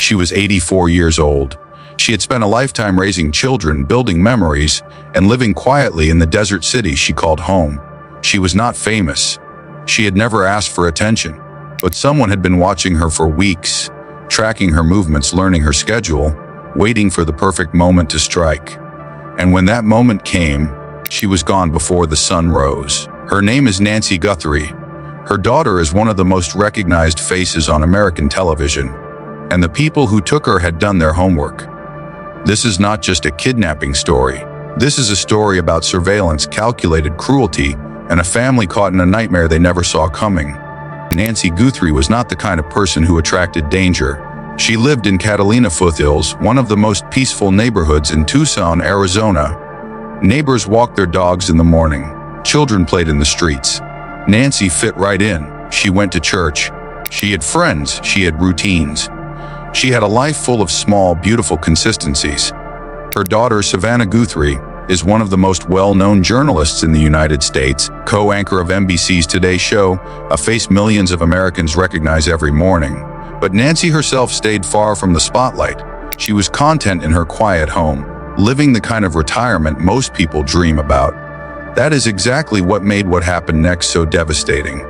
She was 84 years old. She had spent a lifetime raising children, building memories, and living quietly in the desert city she called home. She was not famous. She had never asked for attention, but someone had been watching her for weeks, tracking her movements, learning her schedule, waiting for the perfect moment to strike. And when that moment came, she was gone before the sun rose. Her name is Nancy Guthrie. Her daughter is one of the most recognized faces on American television, and the people who took her had done their homework. This is not just a kidnapping story. This is a story about surveillance, calculated cruelty, and a family caught in a nightmare they never saw coming. Nancy Guthrie was not the kind of person who attracted danger. She lived in Catalina Foothills, one of the most peaceful neighborhoods in Tucson, Arizona. Neighbors walked their dogs in the morning. Children played in the streets. Nancy fit right in. She went to church. She had friends. She had routines. She had a life full of small, beautiful consistencies. Her daughter, Savannah Guthrie, is one of the most well-known journalists in the United States, co-anchor of NBC's Today Show, a face millions of Americans recognize every morning. But Nancy herself stayed far from the spotlight. She was content in her quiet home, living the kind of retirement most people dream about. That is exactly what made what happened next so devastating.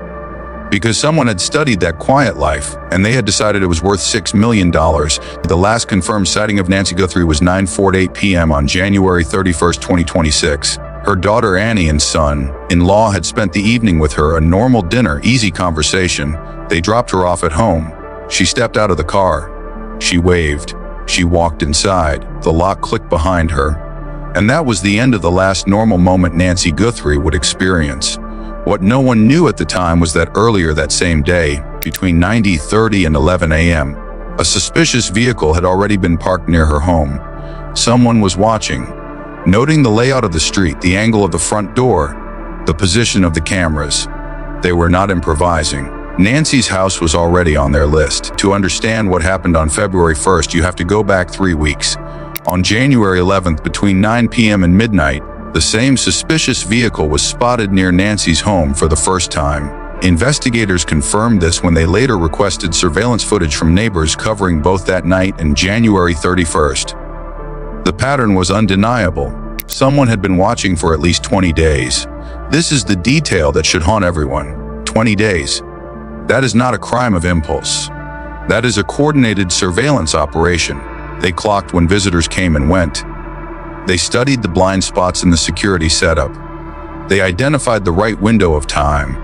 Because someone had studied that quiet life, and they had decided it was worth $6 million. The last confirmed sighting of Nancy Guthrie was 9:48 p.m. on January 31, 2026. Her daughter Annie and son-in-law had spent the evening with her, a normal dinner, easy conversation. They dropped her off at home. She stepped out of the car. She waved. She walked inside. The lock clicked behind her. And that was the end of the last normal moment Nancy Guthrie would experience. What no one knew at the time was that earlier that same day, between 9:30 and 11 a.m., a suspicious vehicle had already been parked near her home. Someone was watching, noting the layout of the street, the angle of the front door, the position of the cameras. They were not improvising. Nancy's house was already on their list. To understand what happened on February 1st, you have to go back 3 weeks. On January 11th, between 9 p.m. and midnight, the same suspicious vehicle was spotted near Nancy's home for the first time. Investigators confirmed this when they later requested surveillance footage from neighbors covering both that night and January 31st. The pattern was undeniable. Someone had been watching for at least 20 days. This is the detail that should haunt everyone. 20 days. That is not a crime of impulse. That is a coordinated surveillance operation. They clocked when visitors came and went. They studied the blind spots in the security setup. They identified the right window of time.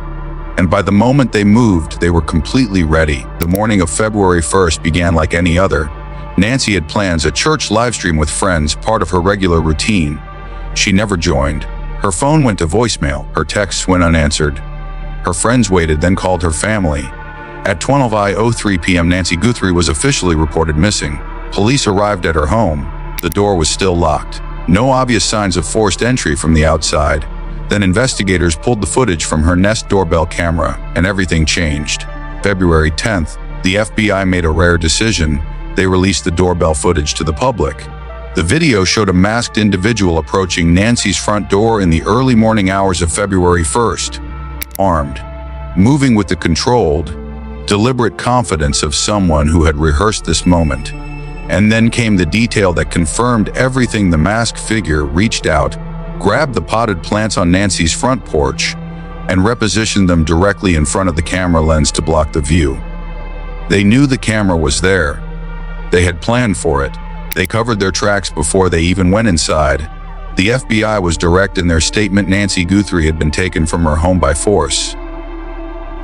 And by the moment they moved, they were completely ready. The morning of February 1st began like any other. Nancy had plans, a church livestream with friends, part of her regular routine. She never joined. Her phone went to voicemail. Her texts went unanswered. Her friends waited, then called her family. At 12:03 p.m., Nancy Guthrie was officially reported missing. Police arrived at her home. The door was still locked. No obvious signs of forced entry from the outside. Then investigators pulled the footage from her Nest doorbell camera, and everything changed. February 10th, the FBI made a rare decision. They released the doorbell footage to the public. The video showed a masked individual approaching Nancy's front door in the early morning hours of February 1st. Armed, moving with the controlled, deliberate confidence of someone who had rehearsed this moment. And then came the detail that confirmed everything. The masked figure reached out, grabbed the potted plants on Nancy's front porch, and repositioned them directly in front of the camera lens to block the view. They knew the camera was there. They had planned for it. They covered their tracks before they even went inside. The FBI was direct in their statement. Nancy Guthrie had been taken from her home by force.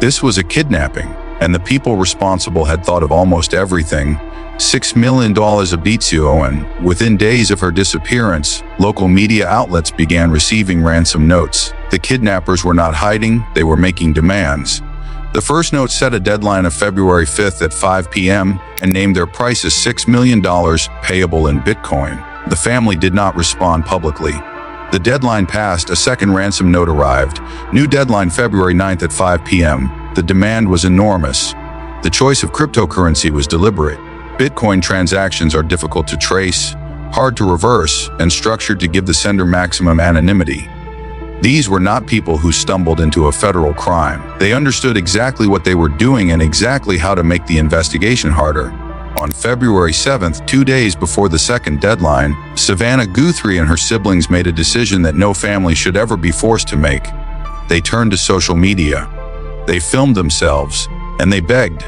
This was a kidnapping, and the people responsible had thought of almost everything. $6 million of Doorbell, and within days of her disappearance, local media outlets began receiving ransom notes. The kidnappers were not hiding, they were making demands. The first note set a deadline of February 5th at 5 p.m. and named their price as $6 million, payable in Bitcoin. The family did not respond publicly. The deadline passed, a second ransom note arrived. New deadline February 9th at 5 p.m. The demand was enormous. The choice of cryptocurrency was deliberate. Bitcoin transactions are difficult to trace, hard to reverse, and structured to give the sender maximum anonymity. These were not people who stumbled into a federal crime. They understood exactly what they were doing and exactly how to make the investigation harder. On February 7th, 2 days before the second deadline, Savannah Guthrie and her siblings made a decision that no family should ever be forced to make. They turned to social media. They filmed themselves, and they begged.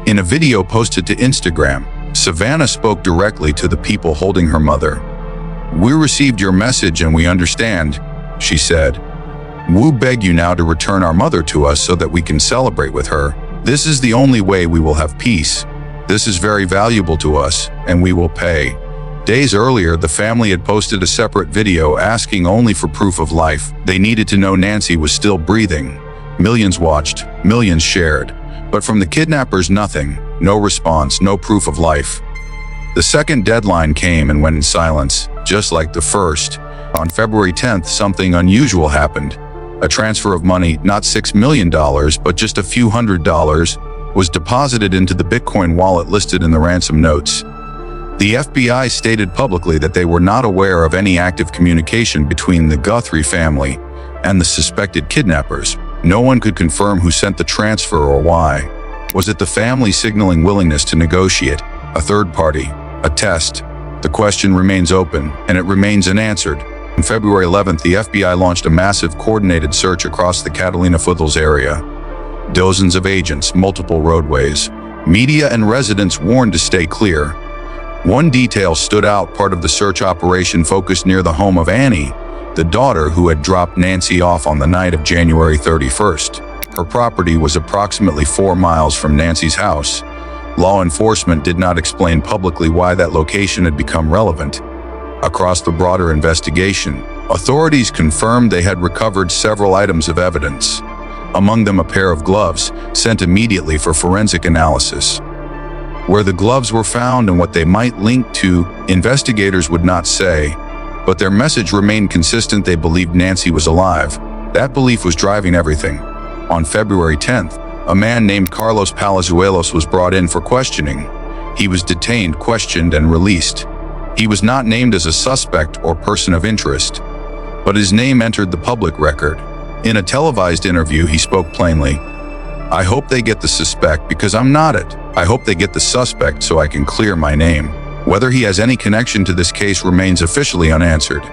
In a video posted to Instagram, Savannah spoke directly to the people holding her mother. "We received your message and we understand," she said. "We beg you now to return our mother to us so that we can celebrate with her. This is the only way we will have peace. This is very valuable to us, and we will pay." Days earlier, the family had posted a separate video asking only for proof of life. They needed to know Nancy was still breathing. Millions watched, millions shared. But from the kidnappers, nothing. No response, no proof of life. The second deadline came and went in silence, just like the first. On February 10th, something unusual happened. A transfer of money, not $6 million, but just a few $100s, was deposited into the Bitcoin wallet listed in the ransom notes. The FBI stated publicly that they were not aware of any active communication between the Guthrie family and the suspected kidnappers. No one could confirm who sent the transfer or why. Was it the family signaling willingness to negotiate? A third party? A test? The question remains open, and it remains unanswered. On February 11th, the FBI launched a massive coordinated search across the Catalina Foothills area. Dozens of agents, multiple roadways. Media and residents warned to stay clear. One detail stood out. Part of the search operation focused near the home of Annie, the daughter who had dropped Nancy off on the night of January 31st. Her property was approximately 4 miles from Nancy's house. Law enforcement did not explain publicly why that location had become relevant. Across the broader investigation, authorities confirmed they had recovered several items of evidence, among them a pair of gloves sent immediately for forensic analysis. Where the gloves were found and what they might link to, investigators would not say, but their message remained consistent. They believed Nancy was alive. That belief was driving everything. On February 10th, a man named Carlos Palazuelos was brought in for questioning. He was detained, questioned, and released. He was not named as a suspect or person of interest, but his name entered the public record. In a televised interview, he spoke plainly. "I hope they get the suspect because I'm not it. I hope they get the suspect so I can clear my name." Whether he has any connection to this case remains officially unanswered.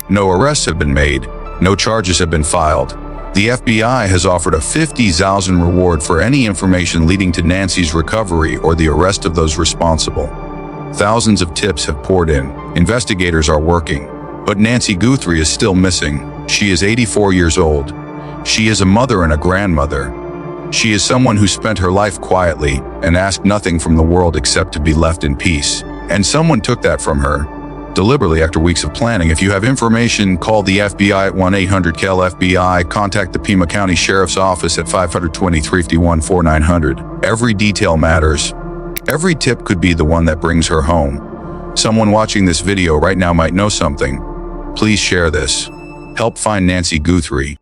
No arrests have been made. No charges have been filed. The FBI has offered a $50,000 reward for any information leading to Nancy's recovery or the arrest of those responsible. Thousands of tips have poured in. Investigators are working. But Nancy Guthrie is still missing. She is 84 years old. She is a mother and a grandmother. She is someone who spent her life quietly and asked nothing from the world except to be left in peace. And someone took that from her, deliberately after weeks of planning. If you have information, call the FBI at 1-800-CAL-FBI. Contact the Pima County Sheriff's Office at 520-351-4900. Every detail matters. Every tip could be the one that brings her home. Someone watching this video right now might know something. Please share this. Help find Nancy Guthrie.